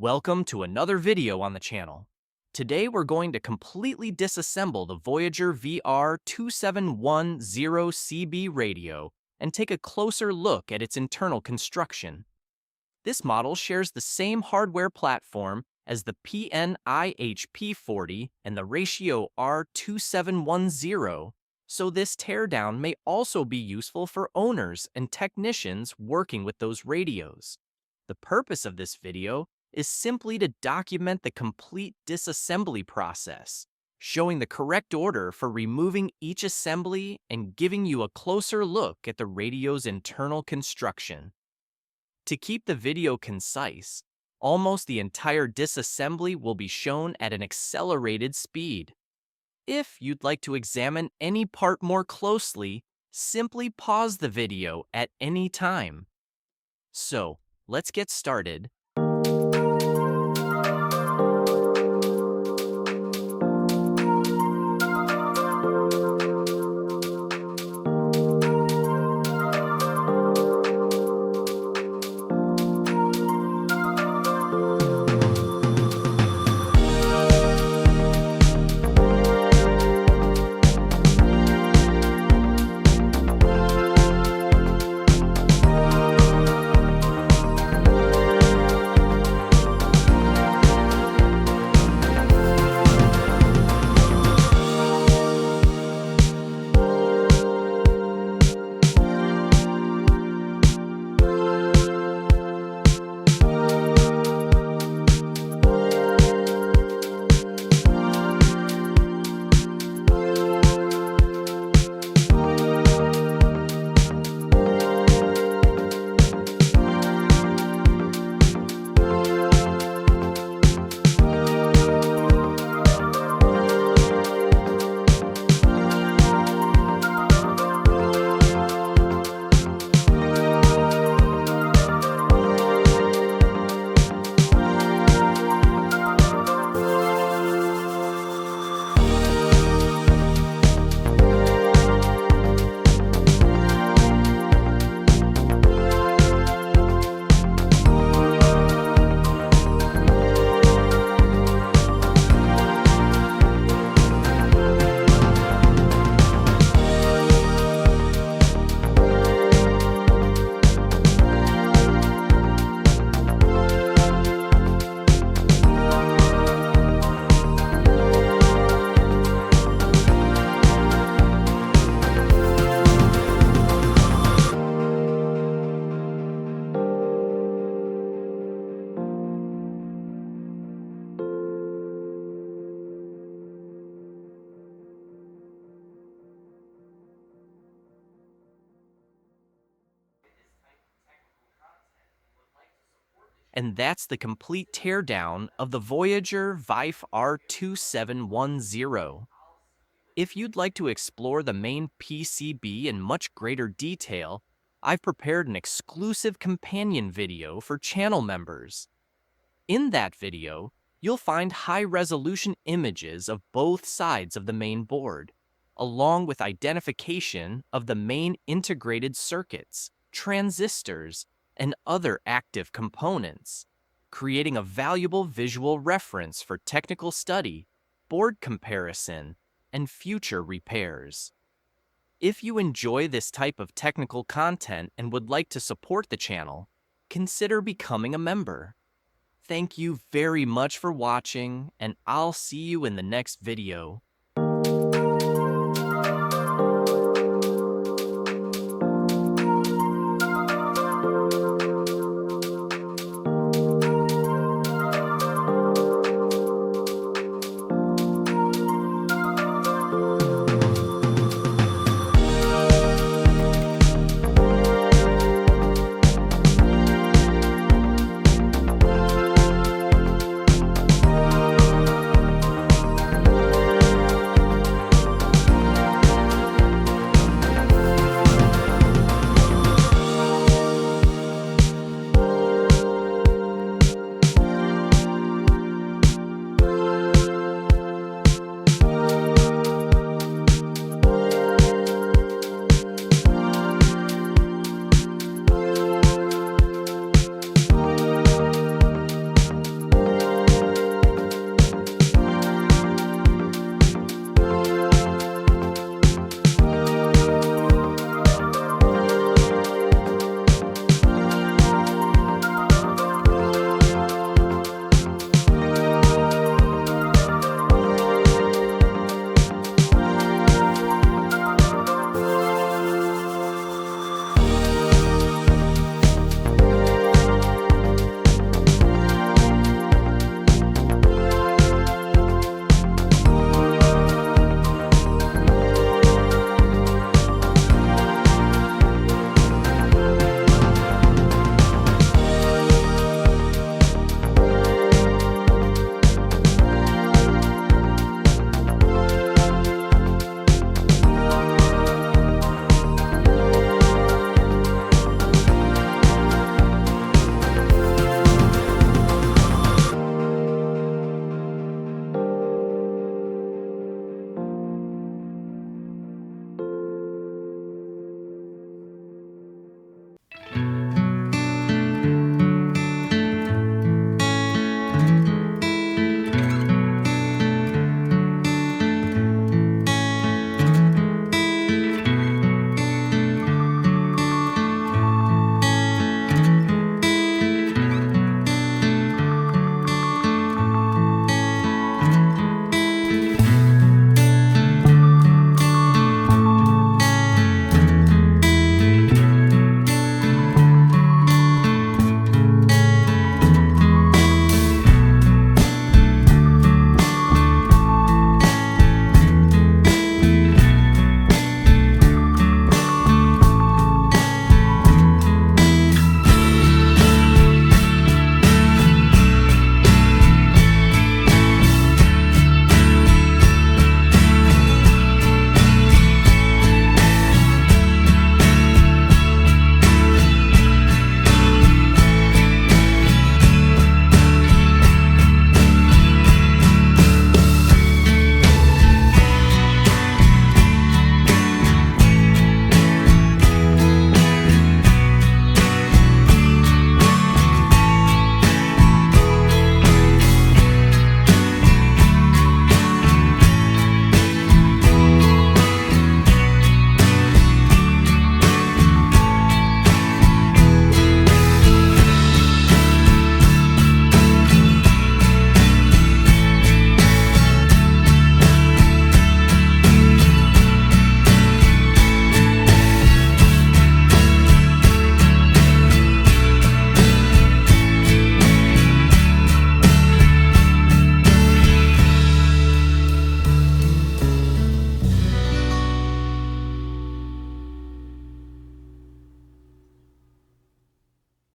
Welcome to another video on the channel. Today we're going to completely disassemble the Voyager VR2710 CB radio and take a closer look at its internal construction. This model shares the same hardware platform as the PNI HP40 and the Racio R2710, so this teardown may also be useful for owners and technicians working with those radios. The purpose of this video is simply to document the complete disassembly process, showing the correct order for removing each assembly and giving you a closer look at the radio's internal construction. To keep the video concise, almost the entire disassembly will be shown at an accelerated speed. If you'd like to examine any part more closely, simply pause the video at any time. So, let's get started. And that's the complete teardown of the Voyager VR2710. If you'd like to explore the main PCB in much greater detail, I've prepared an exclusive companion video for channel members. In that video, you'll find high-resolution images of both sides of the main board, along with identification of the main integrated circuits, transistors, and other active components, creating a valuable visual reference for technical study, board comparison, and future repairs. If you enjoy this type of technical content and would like to support the channel, consider becoming a member. Thank you very much for watching, and I'll see you in the next video.